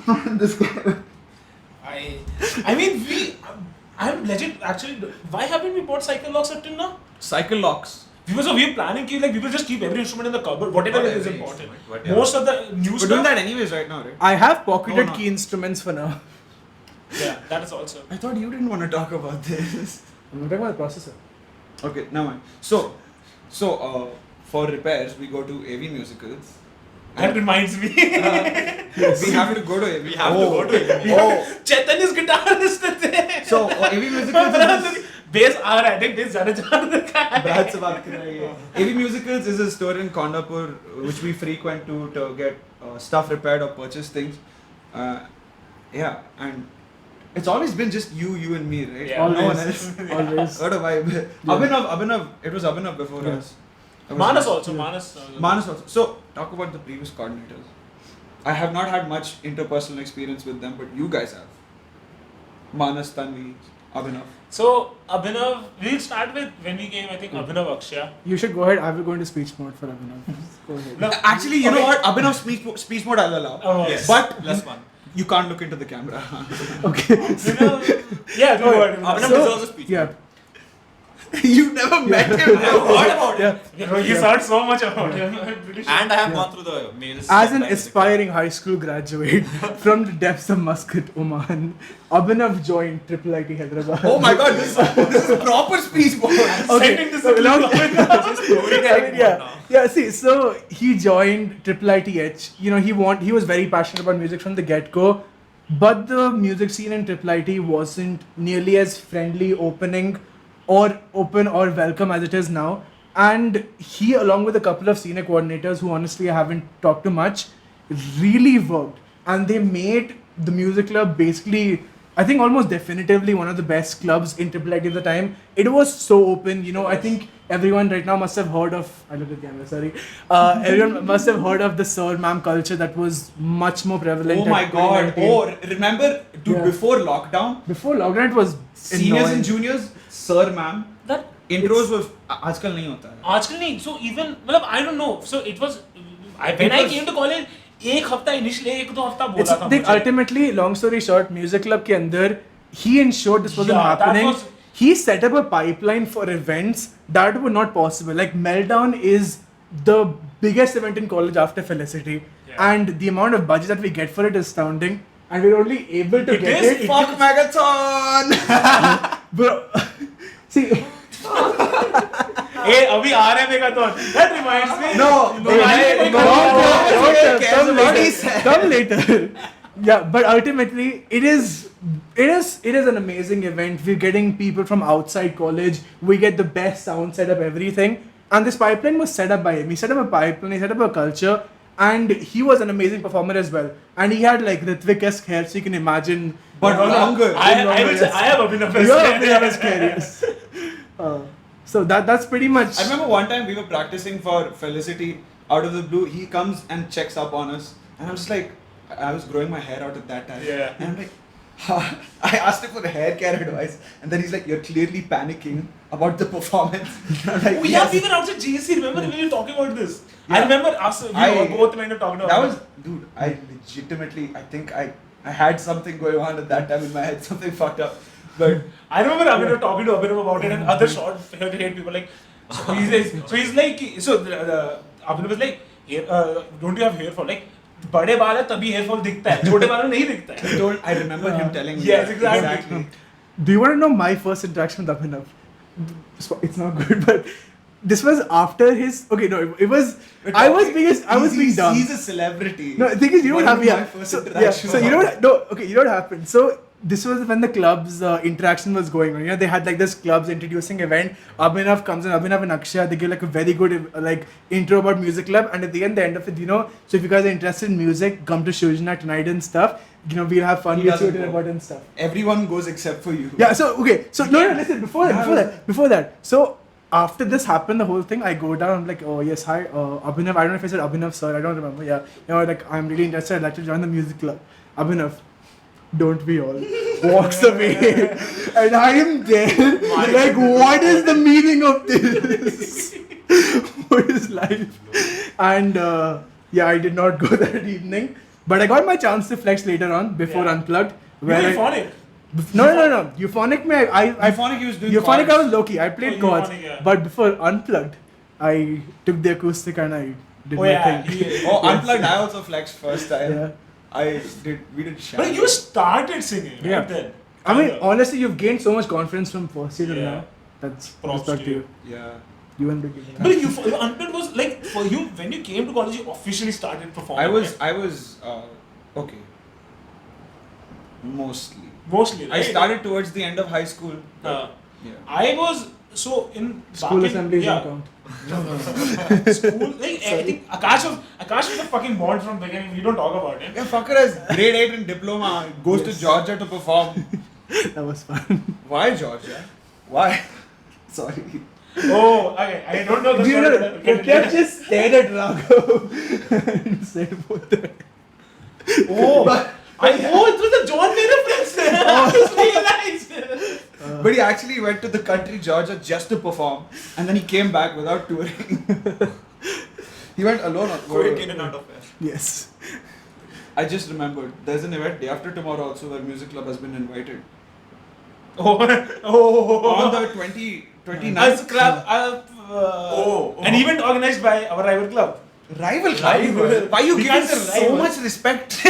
I mean, I'm legit actually. Why haven't we bought cycle locks up till now? Cycle locks. Because we're planning to we will just keep every instrument in the cupboard, whatever Not is every important. instrument, but yeah. Most of the new We're stuff. doing that anyways right now, right? I have pocketed No, no. key instruments for now. Yeah, that is also. I thought you didn't want to talk about this. I'm talking about the processor. Okay, never mind. So, for repairs, we go to AV Musicals. That reminds me. We have to go to AV. We have to go to AV. Oh, Chaitany's guitarist थे. so AV Musicals is Bass आ रहा है, देख bass ज़्यादा जान रखा है. Brahad से बात कर रहा है ये. AV Musicals is a store in Kondapur which we frequent to get stuff repaired or purchase things. Yeah, and it's always been just you and me, right? Yeah. No one Always. else. Always. What a vibe. Yeah. Abhinav, it was Abhinav before Yeah. us. That was Manas nice. also, Yeah. Manas also. So, talk about the previous coordinators. I have not had much interpersonal experience with them, but you guys have. Manas, Tanvi, Abhinav. So Abhinav, we'll start with when we came. I think Abhinav Akshya. You should go ahead. I will go into speech mode for Abhinav. Go ahead. No, Actually, you know okay. what? Abhinav speech mode I'll allow. Oh, Yes. But Plus one. you can't look into the camera. Okay. Abhinav, yeah, do it. Abhinav So- deserves a speech. Yeah. You've never met him. I have heard about it. Yeah. You heard so much about him. I'm pretty sure. And I have Yeah. gone through the mails. As an sometimes. aspiring high school graduate from the depths of Muscat, Oman, Abhinav joined IIIT Hyderabad. Oh my god, this is proper speech mode. Sending this so to long- Storytelling yeah, mode now. yeah. See, so he joined IIIT. You know, he was very passionate about music from the get-go, but the music scene in IIIT wasn't nearly as friendly, open or welcome as it is now. And he, along with a couple of senior coordinators who honestly I haven't talked to much, really worked, and they made the music club basically, I think, almost definitively one of the best clubs in IIIT at the time. It was so open, you know. I think everyone right now must have heard of. I look at the camera. Sorry. Everyone must have heard of the sir ma'am culture that was much more prevalent. Oh my at god. 2019. Oh, remember, dude, Yeah. before lockdown, Before lockdown, it was seniors annoying. and juniors, sir, ma'am, That intros was आजकल नहीं होता है. आजकल नहीं. So even मतलब I don't know. So it was. When I came to college, एक हफ्ता initially 1-2 हफ्ता बोला It's, था they, मुझे. ultimately, long story short, music club के अंदर he ensured this wasn't Yeah, that happening. was- He set up a pipeline for events that were not possible. Like Meltdown is the biggest event in college after Felicity, Yeah. and the amount of budget that we get for it is astounding. And we're only able to It get is- it. Fuck Megaton. Bro, see, Hey, अभी आ रहा है मेगाथन. That reminds me. No, Hey, cares about what he said. come later. Yeah, but ultimately, it is an amazing event. We're getting people from outside college. We get the best sound setup, everything. And this pipeline was set up by him. He set up a pipeline. He set up a culture, and he was an amazing performer as well. And he had like Ritvik-esque hair, so you can imagine. But longer. I will say I have Abhinav as You're well. Abhinav as curious. So that's pretty much. I remember one time we were practicing for Felicity. Out of the blue, he comes and checks up on us, and I'm just like, I was growing my hair out at that time. Yeah. And I'm like, I asked him for the hair care advice, and then he's like, "You're clearly panicking about the performance." And I'm like, Oh yeah, "Yes." we were outside GSC. Remember when we were talking about this? I Yeah. remember us. We I- both kind of talking about That was, dude. I legitimately, I think I had something going on at that time in my head, something fucked up. But I remember Abhinav talking to Abhinav about it, and other short hate people like. So he's like, so Abhinav was like, don't you have hair fall? Like, बड़े बाल है तभी hair fall दिखता है, छोटे बालों में नहीं दिखता है. I remember him telling me. Yes, that. exactly. Do you want to know my first interaction with Abhinav? It's not good, but this was after his. Okay, no, it was. I was being dumb. He's a celebrity. No, the thing is, you don't What have was my yeah. first So, interaction so you know about what? No, okay, you know what happened. So this was when the club's interaction was going on. You know, they had like this club's introducing event. Abhinav comes in. Abhinav and Akshay, they give like a very good like intro about music club, and at the end of it, you know, so if you guys are interested in music, come to Shojana tonight and stuff. You know, we'll have fun. He We'll doesn't shoot go. about and stuff. Everyone goes except for you. Yeah. So okay. So no, listen. Before that. So after this happened, the whole thing, I go down. I'm like, oh yes, hi, Abhinav. I don't know if I said Abhinav, sir. I don't remember. Yeah. You know, like I'm really interested. I'd like to join the music club. Abhinav, don't we all? Walks away, and I am there. Like, what is the meaning of this? What is life? And yeah, I did not go that evening, but I got my chance to flex later on before Yeah. Unplugged. You were phonic. No. Euphonic me, I Euphonic, he was doing Euphonic, chords. I was low-key. I played Oh, chords. Euphonic, yeah. But before Unplugged, I took the acoustic and I did Oh my yeah. thing. Oh, Yes. Unplugged, I also flexed first time. Yeah. We did shout. But you started singing Yeah. right then. I mean, Kinda. honestly, you've gained so much confidence from first year to Yeah. now. That's Props respect to to you. you. Yeah. You and Ricky. But you, Unplugged was like for you when you came to college, you officially started performing. I was okay. Mostly. mostly. Right? I started towards the end of high school. Uh, Yeah. I was so in School back in- assemblies yeah, don't count. school. Like I think Aakash was a fucking bond from beginning. We don't talk about him. Yeah, fucker has grade 8 in diploma, goes to Yes. Georgia to perform. That was fun. Why Georgia? Why? Sorry. Oh, okay. I don't know the Do you story, know, but okay, Pratyaksh just stared at Raghav and said, what the Oh, it was the John Mayer reference. I just realized. But he actually went to the country Georgia just to perform, and then he came back without touring. He went alone. Quick in and out of it. Yes. I just remembered there's an event day after tomorrow also where Music Club has been invited. Oh. On the 29th. An event organized by our rival club. Rival club? Why you giving Because so rival. much respect?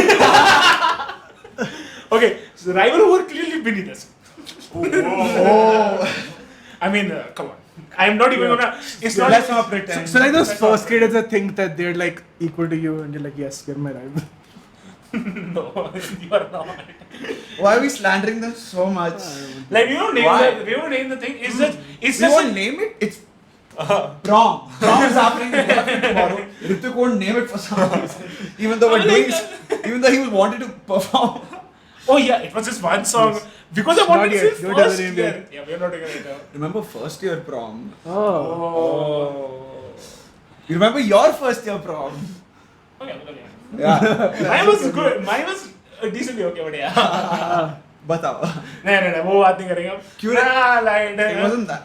Okay, so the rival who are clearly beneath us. I mean, come on. I'm not even gonna. It's not. Let's not pretend. So like those first graders that think that they're like equal to you and you're like, yes, you're my rival. No, you are not. Why are we slandering them so much? Like we won't name Why? the. We won't name the thing. It's just. It's We just. won't name it. It's prom. Prom is happening the day after tomorrow. Ritvik won't name it for some reason, even though even though he was wanted to perform. Oh yeah, it was just one song. Yes. Because I Not wanted to yet. say Don't tell first the name year. yet. Yeah, we are not taking it out. Remember first year prom? Oh. You remember your first year prom? Okay. Yeah. Mine was good. Mine was decently okay, but yeah. बताओ. No, वो बात नहीं करेंगे अब. क्यों? Nah, like. It wasn't that.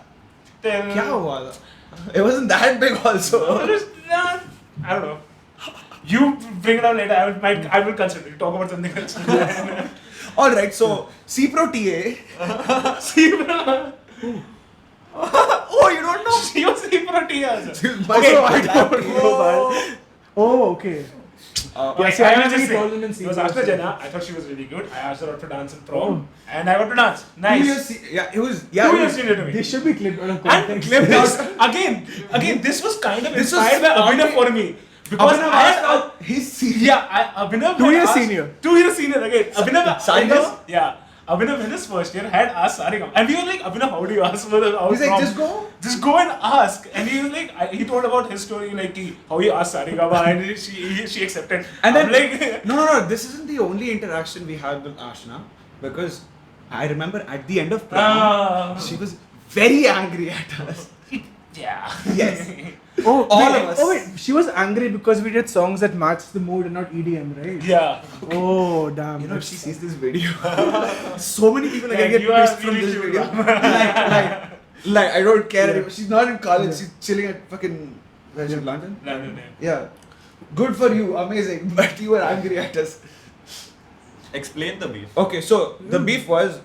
Tell. क्या हुआ था? It wasn't that big also. I don't know. You bring it out later. I will consider it. Talk about something else. Alright, so CPRO TA. See, Oh, you don't know? she was for tea also. Okay, I don't know. Oh, okay. Okay, see, I I will never just say, told him in it was CPRO. after Jenna. I thought she was really good. I asked her out to dance in prom, and I got to dance. 2 Nice. years, yeah, it was, 2 yeah. it years was- senior to me. This should be clipped out of And context. clip this again. This was kind of This was inspired by Abhinav started- for me because Abhinav I had asked out his senior. yeah, Abhinav 2 had years asked- senior. 2 years senior again. Abhinav Sarigama? yeah. Abhinav in his first year had asked Sarigama, and we were like, Abhinav, how do you ask for the? He's like, just go. and ask. And he was like, he told about his story, like how he asked Sarigama, and she accepted. And then, I'm like, no, this isn't the only interaction we had with Ashna, because I remember at the end of prom, she was very angry at us. yeah. Yes. Oh, All wait, of us. Oh wait, she was angry because we did songs that matched the mood and not EDM, right? Yeah. Oh damn. You know, if she sees this video, so many people are Like, gonna get you are pissed from really this cute, video. huh? like, I don't care Yeah. anymore. She's not in college. She's chilling at fucking, where's she, London? London, Yeah. Good for you, amazing. But you were angry at us. Explain the beef. Okay, so the beef was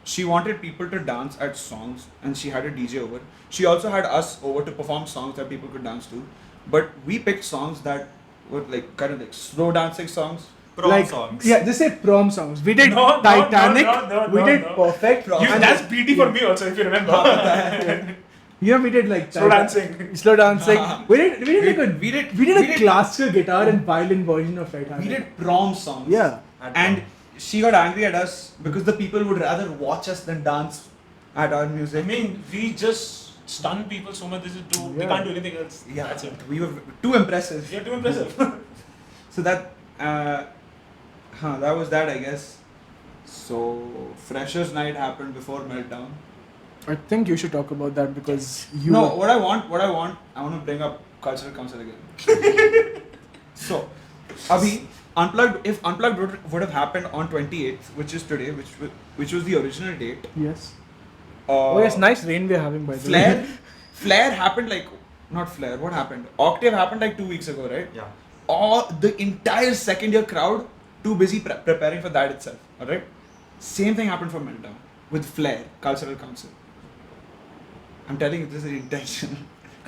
she wanted people to dance at songs, and she had a DJ over. She also had us over to perform songs that people could dance to, but we picked songs that were like kind of like slow dancing songs. Prom like, songs. Yeah, just say prom songs. We did No, Titanic. no, we did no. Perfect. Prom. You, and that's BT for me also, if you remember. yeah, we did like Slow dancing. Slow dancing. we did like a we did a classical guitar and violin version of Titanic. we did prom songs. Yeah. And she got angry at us because the people would rather watch us than dance at our I music. mean, we just stun people so much. We Yeah. can't do anything else. Yeah, That's it. we were too impressive. You're too impressive. So that, that was that, I guess. So Freshers' Night happened before Meltdown. I think you should talk about that because you. No, what I want, I want to bring up Cultural Council again. So, Abhi, if Unplugged would have happened on 28th, which is today, which was the original date. Yes. Uh, Oh yes, nice rain we're having by the way. Flare happened like, not Flare, what happened? Octave happened like 2 weeks ago, right? Yeah. All the entire second year crowd too busy preparing for that itself, alright? Same thing happened for Meltdown with Flare, Cultural Council. I'm telling you, this is intentional.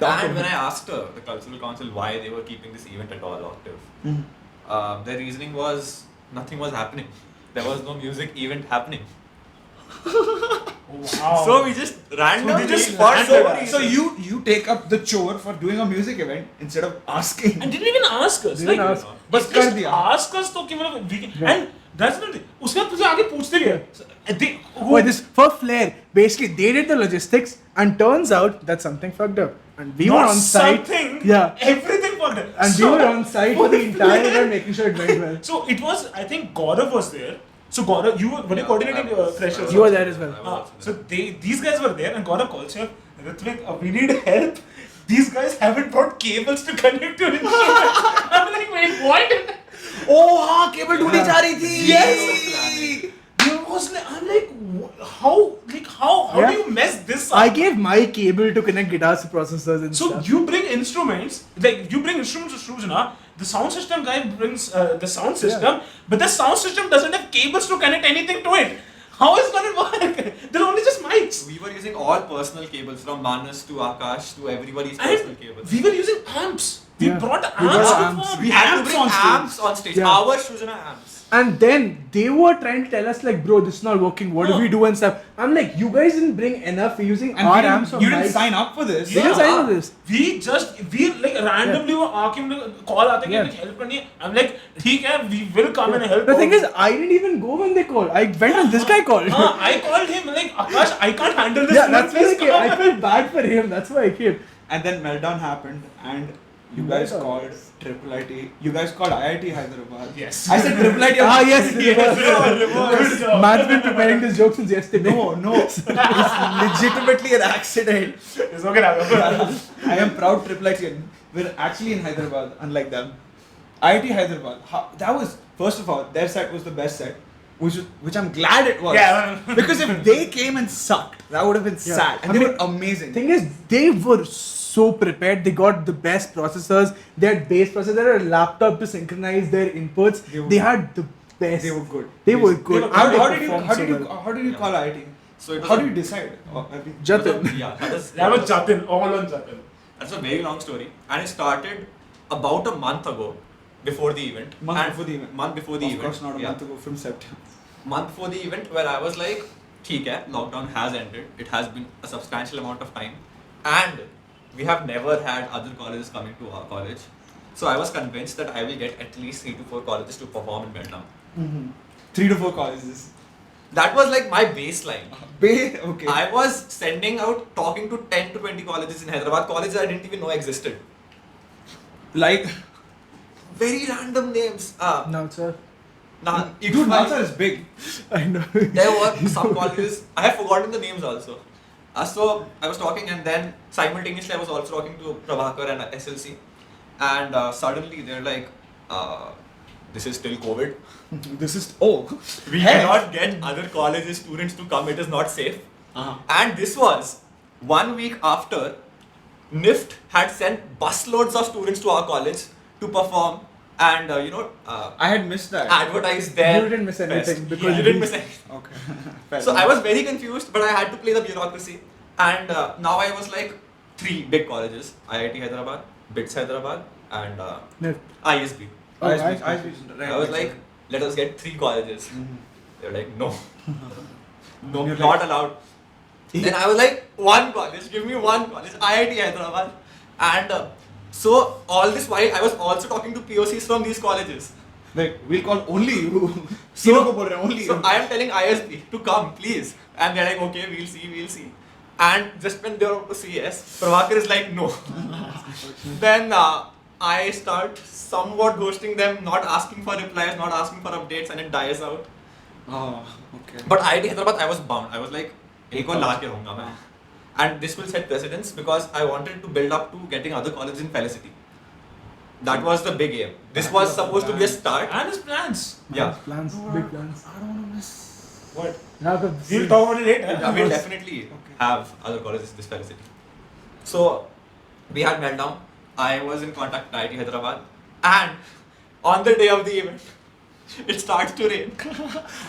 And when I asked the Cultural Council why they were keeping this event at all, Octave, their reasoning was nothing was happening. There was no music event happening. Wow. So we just randomly just for landed some us. reason- So you take up the chore for doing a music event instead of asking. And didn't even ask us. Didn't like, ask. बस just कर दिया. ask us तो कि मतलब we can, and that's not it. उसके बाद तुझे आगे पूछते भी हैं. Wait, this for Flare. Basically, they did the logistics, and turns out that something fucked up, and we were Not on site. something. Yeah. Everything for them. And we were on site for the entire event, making sure it went well. So it was. I think Gaurav was there. So Gaurav, you were you coordinating freshers? You were there as well. So these guys were there, and Gaurav calls you. Ritvik, we need help. These guys haven't brought cables to connect to it. I'm like, wait, what? Oh हाँ cable ढूंढी जा रही थी. Yes. I'm like, how Yeah. do you mess this up? I gave my cable to connect guitars to processors and So stuff. you bring instruments to Srujana. The sound system guy brings the sound system, but the sound system doesn't have cables to connect anything to it. How is it gonna work? They're only just mics. We were using all personal cables from Manas to Aakash to everybody's And personal cables. we were using amps. We Yeah. brought We amps brought to amps. perform. We had to Amps bring on stage. amps on stage. Yeah. Our Shrujana amps. And then they were trying to tell us like, bro, this is not working. What do we do and stuff? I'm like, you guys didn't bring enough. We're using And our we amps. didn't, you on didn't mics. sign up for this. They didn't sign up for this. We like randomly were asking to call aate Yeah. कि help करनी है. I'm like, ठीक है, we will come and help. The thing is, I didn't even go when they called. I went when this guy called. I called him like, Aakash, I can't handle this. Yeah, Can that's you why I please came. come?" I felt bad for him. That's why I came. And then meltdown happened, and you guys Meltdown. called IIIT. You guys called IIT Hyderabad. Yes. I said IIIT. Ah, yes. Good job. Man's been preparing this joke since yesterday. No. It's legitimately an accident. It's okay, Raghav. I am proud IIIT. We're actually in Hyderabad, unlike them. IIT Hyderabad. That was, first of all, their set was the best set, which I'm glad it was. Yeah. Because if they came and sucked, that would have been Yeah. sad. And I they mean, were amazing. Thing is, they were so prepared. They got the best processors. They had bass processors. They had a laptop to synchronize their inputs. They They, were- had the best. They were good. They were good. They were And How they did you performed so well. how did you call IIT? So it was How a- do you decide? Jatin. Yeah, That was Jatin, all on Jatin. That's a very long story, and it started about a month ago, before the event. Month And before the event. Month before the Of event. course not a Yeah. month ago from September. Month before the event, where I was like, "ठीक है, lockdown has ended. It has been a substantial amount of time, and we have never had other colleges coming to our college. So I was convinced that I will get at least 3 to 4 colleges to perform in Meltdown. 3 to 4 colleges. That was like my baseline. Okay. I was sending out, talking to 10 to 20 colleges in Hyderabad, colleges I didn't even know existed. Like, Very random names. No, sir. dude, Nalsar is big. I know. There were some colleges, I have forgotten the names also. So I was talking, and then simultaneously I was also talking to Prabhakar and SLC, and suddenly they're like, this is still COVID. This is We cannot get other colleges students to come, it is not safe. And this was 1 week after NIFT had sent busloads of students to our college to perform and I had missed that. advertise their You didn't miss anything fest. because you didn't miss anything. Okay. Fair So I enough. was very confused, but I had to play the bureaucracy. And now I was like 3 big colleges: IIT Hyderabad, BITS Hyderabad, and No. ISB. Oh, I was like, let us get 3 colleges. They were like, no, no, You're not like- allowed. Then I was like, 1 college, give me 1 college, IIT Hyderabad. And so all this while, I was also talking to POCs from these colleges. Like, we'll call only you. So, Sino ko bol rahe hain, only so you. I am telling ISB to come, please. And they're like, okay, we'll see. And just when they're about to say yes, Prabhakar is like, no. Then I start somewhat ghosting them, not asking for replies, not asking for updates, and it dies out. Oh, okay. But IIT Hyderabad, I was bound. I was like, एक और ला के रहूँगा मैं. And this will set precedence because I wanted to build up to getting other colleges in Felicity. That was the big aim. This was supposed to be a start. And his plans. Yeah. Plans, big plans. I don't want to miss. What? Raghav, We'll talk about it later. I will definitely have other colleges in this Felicity. So we had meltdown. I was in contact with IIT Hyderabad, and on the day of the event, it starts to rain.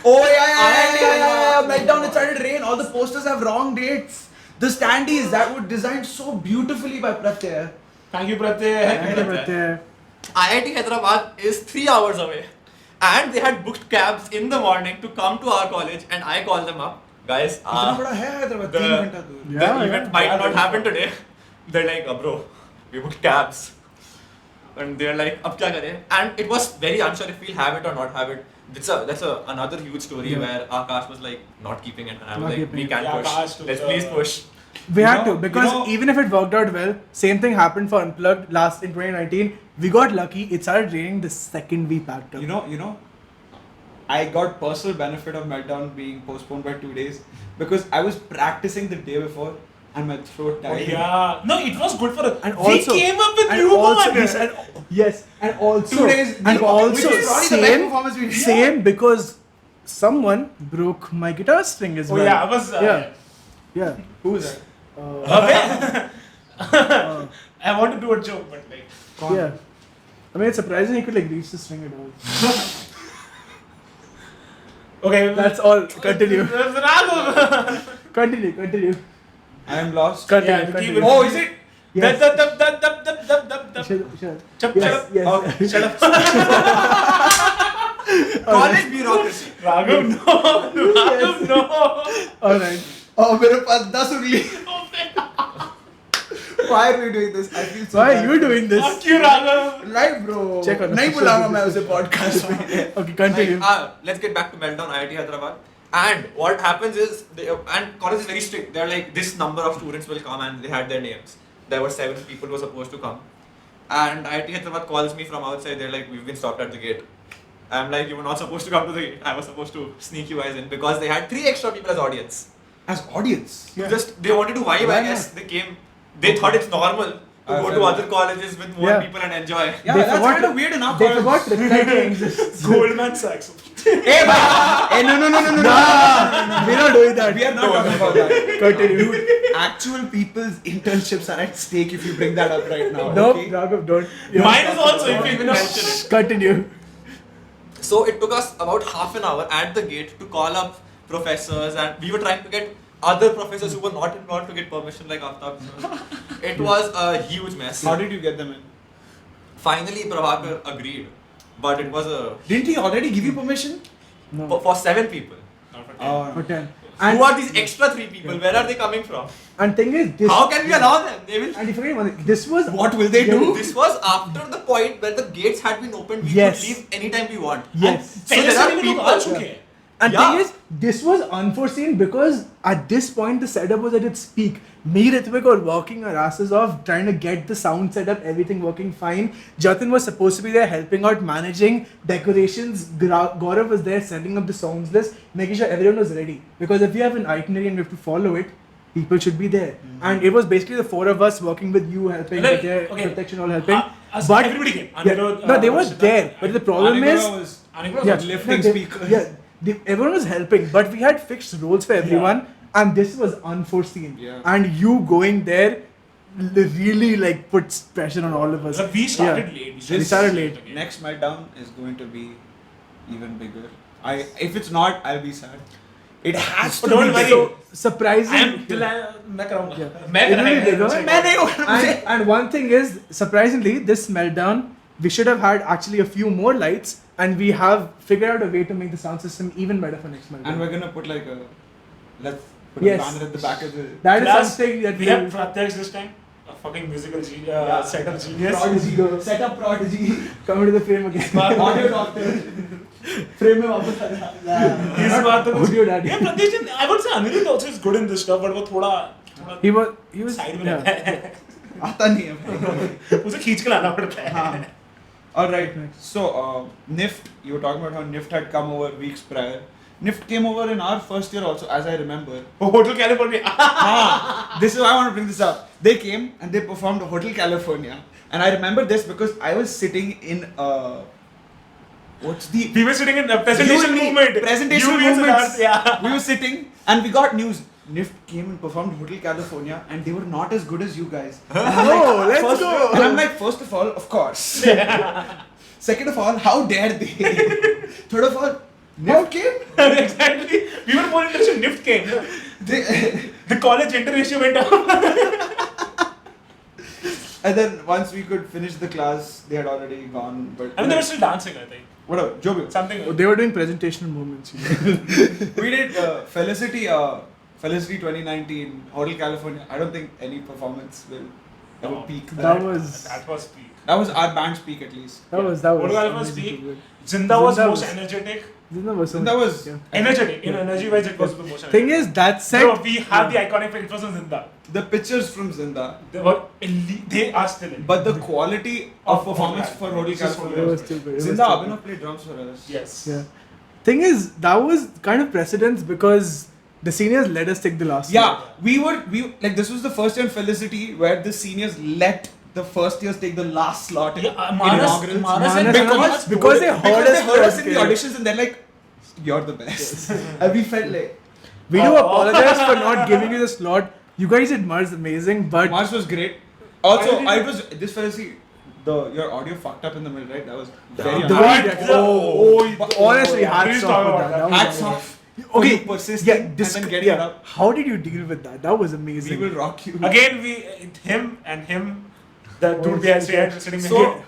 Oh yeah. Meltdown, it started rain. All the posters have wrong dates. The standees that were designed so beautifully by Pratyaksh. Thank you, Pratyaksh. IIT Hyderabad is 3 hours away, and they had booked cabs in the morning to come to our college, and I called them up, guys. इतना बड़ा है हैदराबाद, 3 घंटा दूर. The Yeah, event yeah. might not happen today. They're like, bro, we booked cabs. And they're like, ab kya kare? And it was very unsure if we'll have it or not have it. That's another huge story Yeah. where Aakash was like not keeping it, and I was Not like, keeping we it. can Yeah, push. Aakash took Let's the- please push. We You had know- to because you know- even if it worked out well, same thing happened for Unplugged last in 2019. We got lucky. It started raining the second we packed up. You know, I got personal benefit of Meltdown being postponed by 2 days because I was practicing the day before and my throat Oh, died. yeah. No, it was good for us. And We also- came up with and new also, one. yes, and also 2 days. and which also is probably the best same performance we've same because someone broke my guitar string as Oh well. yeah, I was. Yeah. Who is that? I want to do a joke, but like. Yeah. I mean, it's surprising he could like reach the string at all. Okay. That's all. Continue. Raghav. Continue. I am lost. Continue. Oh, is it? Yes. Sure. Chup. Yes. Oh, shut up. College bureaucracy. Raghav, no. Raghav, no. Alright. Oh, मेरे पास 10 उंगली. Why are we doing this? I feel so Why bad. are you doing this? Fuck you, Raghav. Right, bro. Check on नहीं official बुलाऊंगा मैं details. उसे podcast में. Okay, continue. Let's get back to Meltdown IIT Hyderabad. And what happens is, and college is very strict. They're like, this number of students will come, and they had their names. There were 7 people who were supposed to come. And IIT Hyderabad calls me from outside. They're like, we've been stopped at the gate. I'm like, you were not supposed to come to the gate. I was supposed to sneak you guys in because they had 3 extra people as audience. As audience. They wanted to vibe, Why I guess. not? They came. They thought it's normal to go to other colleges with more Yeah. people and enjoy. Yeah, They that's forgot- kind of weird enough. They forgot reflecting exists. Goldman Sachs. Hey, no. We're not doing that. We are not talking about that. Continue. Dude, actual people's internships are at stake if you bring that up right now. Nope, okay? Raghav, don't. Mine is also, if you mention it. Continue. So it took us about half an hour at the gate to call up professors, and we were trying to get other professors who were not involved to get permission, like Aftab. It was a huge mess. How did you get them in? Finally, Prabhakar agreed, but it was a Didn't he already give you permission? No. for 7 people. Not for 10. For 10. Who are these extra 3 people? Where are they coming from? And thing is, this. How can we allow them? They will. And if you forget one thing, this was. What will they do? This was after the point where the gates had been opened. We Yes. could leave anytime we want. Yes. So there are people. And Yeah. thing is, this was unforeseen because at this point the setup was at its peak. Me, Ritvik were working our asses off trying to get the sound set up, everything working fine. Jatin was supposed to be there helping out, managing decorations. Gaurav was there setting up the songs list, making sure everyone was ready. Because if you have an itinerary and we have to follow it, people should be there. And it was basically the 4 of us working with you, helping, Like, with okay. Protection all helping. But everybody came. Yeah, no, they were there. But the problem is, Anigura lifting they- speakers. Yeah, everyone was helping, but we had fixed roles for everyone, and this was unforeseen. Yeah. And you going there really like puts pressure on all of us. We started Yeah. late. We started late. Next meltdown is going to be even bigger. If it's not, I'll be sad. It has to Don't be worry. big. Surprising. मैं कराऊंगा. Yeah. मैं It will be bigger. कराऊंगा. And one thing is, surprisingly, this meltdown, we should have had actually a few more lights, and we have figured out a way to make the sound system even better for next meltdown. And we're gonna put like let's put Yes. a banner at the back of the. That is Plus, something that we have Pratyaksh this time. A fucking musical setup genius. Prodigy, setup prodigy. come to the frame again. Audio doctor. frame में वापस आ जा. इस बात तो Audio daddy. Yeah, Pratyaksh, I would say Anirudh also is good in this stuff, but वो थोड़ा He was side में yeah. रहता है. आता नहीं है. उसे खींच के लाना पड़ता है. Alright, so NIFT, you were talking about how NIFT had come over weeks prior. NIFT came over in our first year also, as I remember. Hotel California. This is why I want to bring this up. They came and they performed Hotel California. And I remember this because I was sitting in what's the... We were sitting in a presentation movement. Presentation UBS and movements. ours, yeah. We were sitting and we got news. NIFT came and performed Hotel California and they were not as good as you guys. And I'm like, let's go. And I'm like, first of all, of course. Second of all, how dare they? Third of all, NIFT came? Exactly. We were more interested in NIFT came. The college enter ratio went up. And then once we could finish the class, they had already gone. But I mean, they were still dancing, I think. whatever, Joby. Something. They were doing presentational movements. We did Felicity 2019, Hotel California. I don't think any performance will ever No. peak That was peak. That was our band's peak at least. that was Hotel California was amazing peak. to do it. Zinda was Zinda most was- energetic. Zinda was And that was Energetic. In Yeah. energy wise, it was the most energetic. Thing is, that set. No, we have the iconic it was on Zinda. the pictures from Zinda, They are still in. but the quality of performance for Hotel It's just California It was was still good. It was Zinda still Abhinav good. played drums for us. Yes. Yeah. Thing is, that was kind of precedence because the seniors let us take the last. Yeah, year. we like this was the first year in Felicity where the seniors let the first years take the last slot in Manas inaugurals. and Manas- because because they heard us in the okay. auditions and they're like, you're the best. And we felt like We do apologize for not giving you the slot. You guys did Mars amazing, but Mars was great. Also, I was this fella. See, your audio fucked up in the middle, right? That was very. the way you did- but honestly, hats Please off talk with about that. that. That was Hats amazing. off. Okay, For persisting and then getting it up. How did you deal with that? That was We amazing. will rock you. Again, him, the dude behind sitting So behind.